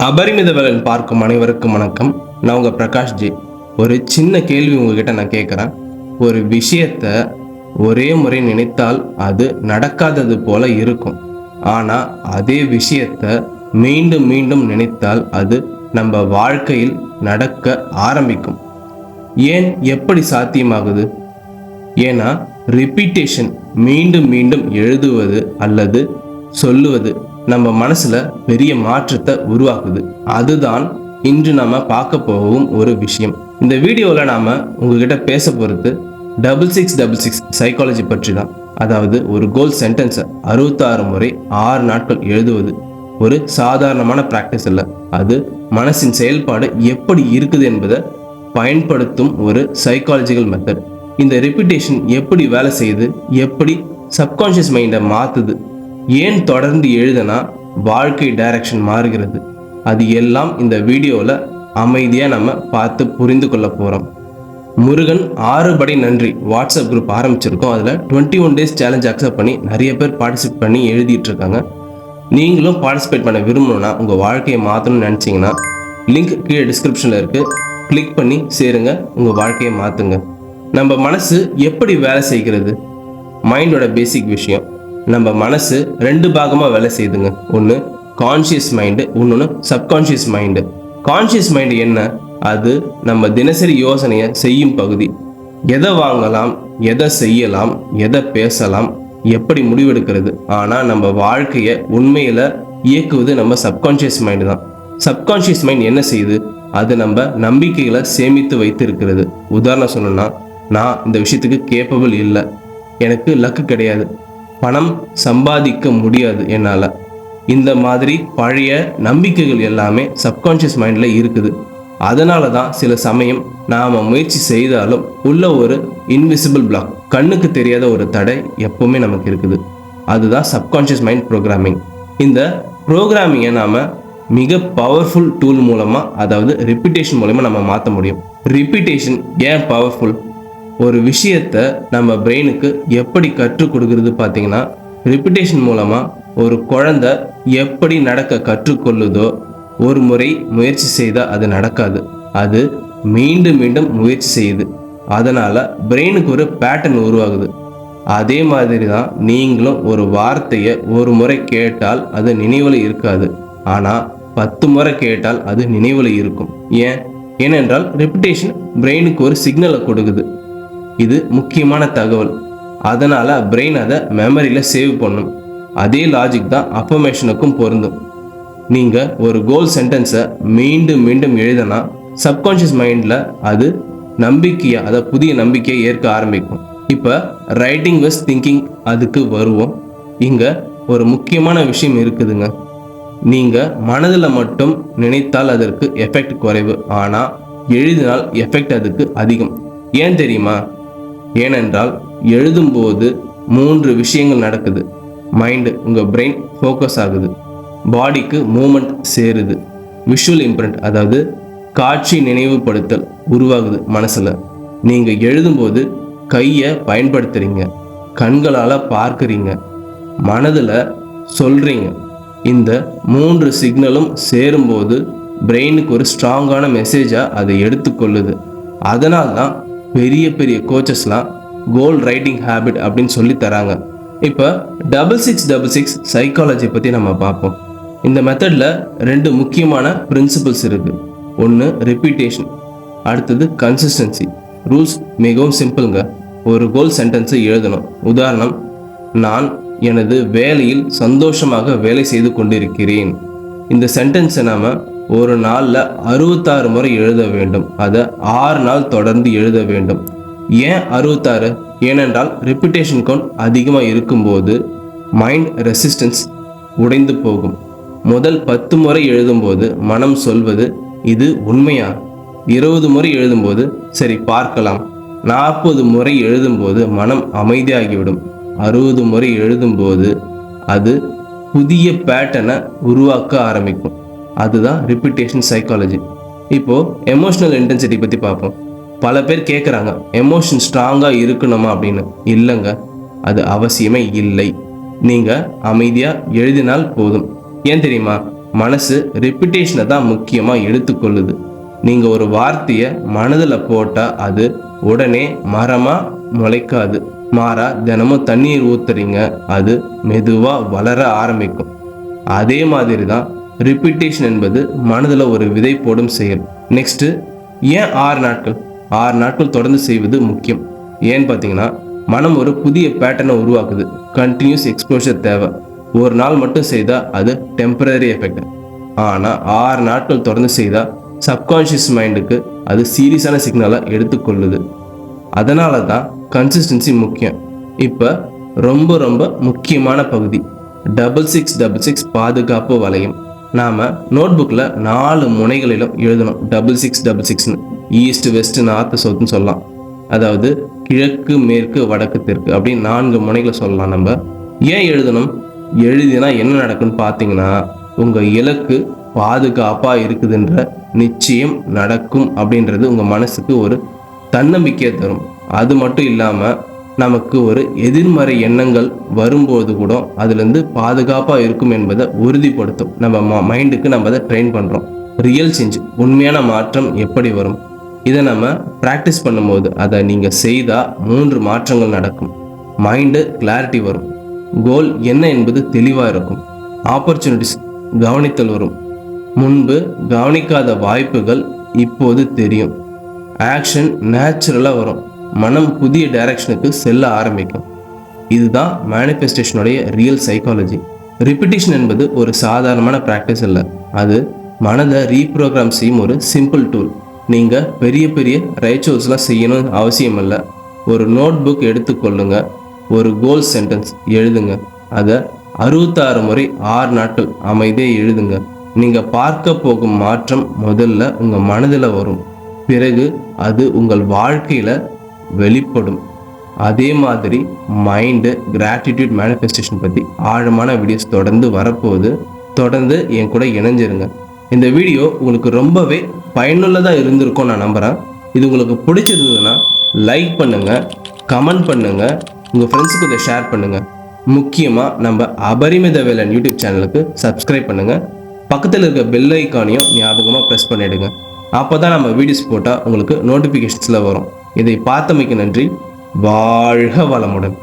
அபரிமித பலன் பார்க்கும் அனைவருக்கும் வணக்கம். நான் உங்க பிரகாஷ் ஜி. ஒரு சின்ன கேள்வி உங்ககிட்ட நான் கேட்குறேன். ஒரு விஷயத்த ஒரே முறை நினைத்தால் அது நடக்காதது போல இருக்கும். ஆனா அதே விஷயத்த மீண்டும் மீண்டும் நினைத்தால் அது நம்ம வாழ்க்கையில் நடக்க ஆரம்பிக்கும். ஏன், எப்படி சாத்தியமாகுது? ஏன்னா ரிப்பீட்டேஷன், மீண்டும் மீண்டும் எழுதுவது அல்லது சொல்லுவது நம்ம மனசுல பெரிய மாற்றத்தை உருவாக்குது. அதுதான் இன்று நாம பார்க்க போகும் ஒரு விஷயம். இந்த வீடியோவில் நாம உங்ககிட்ட பேச போறது 6666 சைக்காலஜி பற்றி தான். அதாவது ஒரு கோல் சென்டென்ஸை 66 முறை 6 நாட்கள் எழுதுவது ஒரு சாதாரணமான பிராக்டிஸ் இல்லை. அது மனசின் செயல்பாடு எப்படி இருக்குது என்பதை பயன்படுத்தும் ஒரு சைக்காலஜிக்கல் மெத்தட். இந்த ரிப்பீட்டேஷன் எப்படி வேலை செய்யுது, எப்படி சப்கான்ஷியஸ் மைண்டை மாற்றுது, ஏன் தொடர்ந்து எழுதுனா வாழ்க்கை டைரக்ஷன் மாறுகிறது, அது எல்லாம் இந்த வீடியோவில் அமைதியாக நம்ம பார்த்து புரிந்து கொள்ள போகிறோம். முருகன் 6 படி நன்றி வாட்ஸ்அப் குரூப் ஆரம்பிச்சிருக்கோம். அதில் 21 டேஸ் சேலஞ்ச் அக்செப்ட் பண்ணி நிறைய பேர் பார்ட்டிசிபேட் பண்ணி எழுதிட்டு இருக்காங்க. நீங்களும் பார்ட்டிசிபேட் பண்ண விரும்பணும்னா, உங்கள் வாழ்க்கையை மாற்றணும்னு நினச்சிங்கன்னா லிங்க் கீழே டிஸ்கிரிப்ஷனில் இருக்குது. கிளிக் பண்ணி சேருங்க, உங்கள் வாழ்க்கையை மாற்றுங்க. நம்ம மனசு எப்படி வேலை செய்கிறது? மைண்டோட பேசிக் விஷயம். நம்ம மனசு 2 பாகமாக வேலை செய்யுதுங்க. ஒன்று கான்ஷியஸ் மைண்டு, இன்னொன்று சப்கான்ஷியஸ் மைண்டு. கான்ஷியஸ் மைண்டு என்ன? அது நம்ம தினசரி யோசனையை செய்யும் பகுதி. எதை வாங்கலாம், எதை செய்யலாம், எதை பேசலாம், எப்படி முடிவெடுக்கிறது. ஆனால் நம்ம வாழ்க்கையை உண்மையில் இயக்குவது நம்ம சப்கான்ஷியஸ் மைண்டு தான். சப்கான்ஷியஸ் மைண்ட் என்ன செய்யுது? அது நம்ம நம்பிக்கைகளை சேமித்து வைத்து இருக்கிறது. உதாரணம் சொல்லணும்னா, நான் இந்த விஷயத்துக்கு கேப்பபிள் இல்லை, எனக்கு லக்கு கிடையாது, பணம் சம்பாதிக்க முடியாது என்னால். இந்த மாதிரி பழைய நம்பிக்கைகள் எல்லாமே சப்கான்ஷியஸ் மைண்டில் இருக்குது. அதனால தான் சில சமயம் நாம் முயற்சி செய்தாலும் உள்ள ஒரு இன்விசிபிள் பிளாக், கண்ணுக்கு தெரியாத ஒரு தடை எப்பவுமே நமக்கு இருக்குது. அதுதான் சப்கான்ஷியஸ் மைண்ட் ப்ரோக்ராமிங். இந்த ப்ரோக்ராமிங்கை நாம் மிக பவர்ஃபுல் டூல் மூலமாக, அதாவது ரிப்பீட்டேஷன் மூலமாக நம்ம மாற்ற முடியும். ரிப்பீட்டேஷன் ஏன் பவர்ஃபுல்? ஒரு விஷயத்தை நம்ம பிரெயினுக்கு எப்படி கற்றுக் கொடுக்குறது பார்த்தீங்கன்னா, ரிப்பீட்டேஷன் மூலமாக ஒரு குழந்தை எப்படி நடக்க கற்றுக்கொள்ளுதோ, ஒரு முறை முயற்சி செய்தால் அது நடக்காது, அது மீண்டும் மீண்டும் முயற்சி செய்யுது. அதனால் பிரெயினுக்கு ஒரு பேட்டர்ன் உருவாகுது. அதே மாதிரி தான் நீங்களும் ஒரு வார்த்தையை ஒரு முறை கேட்டால் அது நினைவில் இருக்காது, ஆனால் 10 முறை கேட்டால் அது நினைவில் இருக்கும். ஏனென்றால் ரிப்பீட்டேஷன் பிரெயினுக்கு ஒரு சிக்னலை கொடுக்குது. இது முக்கியமான தகவல், அதனால் பிரெயின் அதை மெமரியில் சேவ் பண்ணும். அதே லாஜிக் தான் அஃபர்மேஷனுக்கும் பொருந்தும். நீங்கள் ஒரு கோல் சென்டென்ஸை மீண்டும் மீண்டும் எழுதினா சப்கான்ஷியஸ் மைண்டில் அது நம்பிக்கையை, அதை புதிய நம்பிக்கையை ஏற்க ஆரம்பிக்கும். இப்போ ரைட்டிங் வெஸ் திங்கிங், அதுக்கு வருவோம். இங்கே ஒரு முக்கியமான விஷயம் இருக்குதுங்க. நீங்கள் மனதில் மட்டும் நினைத்தால் அதற்கு எஃபெக்ட் குறைவு, ஆனால் எழுதினால் எஃபெக்ட் அதுக்கு அதிகம். ஏன் தெரியுமா? ஏனென்றால் எழுதும்போது 3 விஷயங்கள் நடக்குது. மைண்டு, உங்கள் பிரெயின் ஃபோக்கஸ் ஆகுது, பாடிக்கு மூமெண்ட் சேருது, விஷுவல் இம்ப்ரிண்ட், அதாவது காட்சி நினைவுபடுத்தல் உருவாகுது மனசில். நீங்கள் எழுதும்போது கையை பயன்படுத்துகிறீங்க, கண்களால் பார்க்குறீங்க, மனதில் சொல்கிறீங்க. இந்த 3 சிக்னலும் சேரும்போது பிரெயினுக்கு ஒரு ஸ்ட்ராங்கான மெசேஜாக அதை எடுத்துக்கொள்ளுது. அதனால தான் பெரிய பெரிய கோச்சஸ்லாம் கோல் ரைட்டிங் ஹேபிட் அப்படின்னு சொல்லி தராங்க. இப்போ 6666 சைக்காலஜி பற்றி நம்ம பார்ப்போம். இந்த மெத்தடில் 2 முக்கியமான பிரின்சிபல்ஸ் இருக்குது. ஒன்று ரிப்பீட்டேஷன், அடுத்தது கன்சிஸ்டன்சி. ரூல்ஸ் மிகவும் சிம்பிளுங்க. ஒரு கோல் சென்டென்ஸை எழுதணும். உதாரணம், நான் எனது வேலையில் சந்தோஷமாக வேலை செய்து கொண்டிருக்கிறேன். இந்த சென்டென்ஸை நாம் ஒரு நாளில் 66 முறை எழுத வேண்டும். அதை 6 நாள் தொடர்ந்து எழுத வேண்டும். ஏன் 66? ஏனென்றால் ரிப்பீட்டேஷன் கவுண்ட் அதிகமாக இருக்கும்போது மைண்ட் ரெசிஸ்டன்ஸ் உடைந்து போகும். முதல் 10 முறை எழுதும்போது மனம் சொல்வது இது உண்மையா? 20 முறை எழுதும்போது சரி பார்க்கலாம். 40 முறை எழுதும்போது மனம் அமைதியாகிவிடும். 60 முறை எழுதும்போது அது புதிய பேட்டர்னை உருவாக்க ஆரம்பிக்கும். அதுதான் ரிப்பீட்டேஷன் சைக்காலஜி. இப்போது எமோஷனல் இன்டென்சிட்டி பற்றி பார்ப்போம். பல பேர் கேட்குறாங்க, எமோஷன் ஸ்ட்ராங்காக இருக்கணுமா அப்படின்னு. இல்லைங்க, அது அவசியமே இல்லை. நீங்கள் அமைதியாக எழுதினால் போதும். ஏன் தெரியுமா? மனசு ரிப்பிட்டேஷனை தான் முக்கியமாக எடுத்துக்கொள்ளுது. நீங்கள் ஒரு வார்த்தையை மனதில் போட்டால் அது உடனே மரமாக முளைக்காது. மாறா தினமும் தண்ணீர் ஊத்துறீங்க, அது மெதுவாக வளர ஆரம்பிக்கும். அதே மாதிரி தான் ரிப்பீட்டேஷன் என்பது மனதில் ஒரு விதை போடும் செயல். நெக்ஸ்ட்டு, ஏன் 6 நாட்கள்? 6 நாட்கள் தொடர்ந்து செய்வது முக்கியம். ஏன்னு பார்த்தீங்கன்னா, மனம் ஒரு புதிய பேட்டர்னை உருவாக்குது. கண்டினியூஸ் எக்ஸ்போஷர் தேவை. ஒரு நாள் மட்டும் செய்தால் அது டெம்பரரி எஃபெக்ட். ஆனால் 6 நாட்கள் தொடர்ந்து செய்தால் சப்கான்ஷியஸ் மைண்டுக்கு அது சீரியஸான சிக்னலை எடுத்துக்கொள்ளுது. அதனால தான் கன்சிஸ்டன்சி முக்கியம். இப்போ ரொம்ப ரொம்ப முக்கியமான பகுதி, 6666 பாதுகாப்பு வளையம். நாம் நோட்புக்கில் 4 முனைகளிலும் எழுதணும் 6666ன்னு. ஈஸ்ட், வெஸ்ட், நார்த்து, சவுத்துன்னு சொல்லலாம். அதாவது கிழக்கு, மேற்கு, வடக்கு, தெற்கு அப்படின்னு 4 முனைகளை சொல்லலாம். நம்ம ஏன் எழுதணும்? எழுதினா என்ன நடக்குன்னு பார்த்தீங்கன்னா, உங்கள் இலக்கு பாதுகாப்பாக இருக்குதுன்ற நிச்சயம் நடக்கும் அப்படின்றது உங்கள் மனசுக்கு ஒரு தன்னம்பிக்கையை தரும். அது மட்டும் இல்லாமல் நமக்கு ஒரு எதிர்மறை எண்ணங்கள் வரும்போது கூட அதுலேருந்து பாதுகாப்பாக இருக்கும் என்பதை உறுதிப்படுத்தும். நம்ம மைண்டுக்கு நம்ம அதை ட்ரெயின் பண்ணுறோம். ரியல் சேஞ்ச், உண்மையான மாற்றம் எப்படி வரும்? இதை நம்ம ப்ராக்டிஸ் பண்ணும்போது, அதை நீங்கள் செய்தால் 3 மாற்றங்கள் நடக்கும். மைண்டு கிளாரிட்டி வரும், கோல் என்ன என்பது தெளிவாக இருக்கும், ஆப்பர்ச்சுனிட்டிஸ் கவனித்தல் வரும், முன்பு கவனிக்காத வாய்ப்புகள் இப்போது தெரியும், ஆக்ஷன் நேச்சுரலாக வரும், மனம் புதிய டைரக்ஷனுக்கு செல்ல ஆரம்பிக்கும். இதுதான் மேனிஃபெஸ்டேஷனுடைய ரியல் சைக்காலஜி. ரிப்பிட்டேஷன் என்பது ஒரு சாதாரணமான ப்ராக்டிஸ் இல்லை, அது மனதை ரீப்ரோக்ராம் செய்யும் ஒரு சிம்பிள் டூல். நீங்கள் பெரிய பெரிய ரைச்சுவல்ஸ்லாம் செய்யணும்னு அவசியம் இல்லை. ஒரு நோட் புக் எடுத்துக்கொள்ளுங்க, ஒரு கோல் சென்டென்ஸ் எழுதுங்க, அதை 66 முறை 6 நாட்கள் அமைதியாக எழுதுங்க. நீங்கள் பார்க்க போகும் மாற்றம் முதல்ல உங்கள் மனதில் வரும், பிறகு அது உங்கள் வாழ்க்கையில் வெளிப்படும். அதே மாதிரி மைண்டு, கிராட்டிடியூட், மேனிஃபெஸ்டேஷன் பற்றி ஆழமான வீடியோஸ் தொடர்ந்து வரப்போகுது. தொடர்ந்து என் கூட இணைஞ்சிருங்க. இந்த வீடியோ உங்களுக்கு ரொம்பவே பயனுள்ளதாக இருந்திருக்கும் நான் நம்புகிறேன். இது உங்களுக்கு பிடிச்சிருந்ததுன்னா லைக் பண்ணுங்கள், கமெண்ட் பண்ணுங்கள், உங்கள் ஃப்ரெண்ட்ஸுக்கு இதை ஷேர் பண்ணுங்கள். முக்கியமாக நம்ம அபரிமித வேலன் யூடியூப் சேனலுக்கு சப்ஸ்கிரைப் பண்ணுங்கள். பக்கத்தில் இருக்க பெல் ஐக்கானையும் ஞாபகமாக ப்ரெஸ் பண்ணிவிடுங்க. அப்போ தான் நம்ம வீடியோஸ் போட்டால் உங்களுக்கு நோட்டிஃபிகேஷன்ஸில் வரும். இதை பார்த்தமைக்கு நன்றி. வாழ்க வளமுடன்.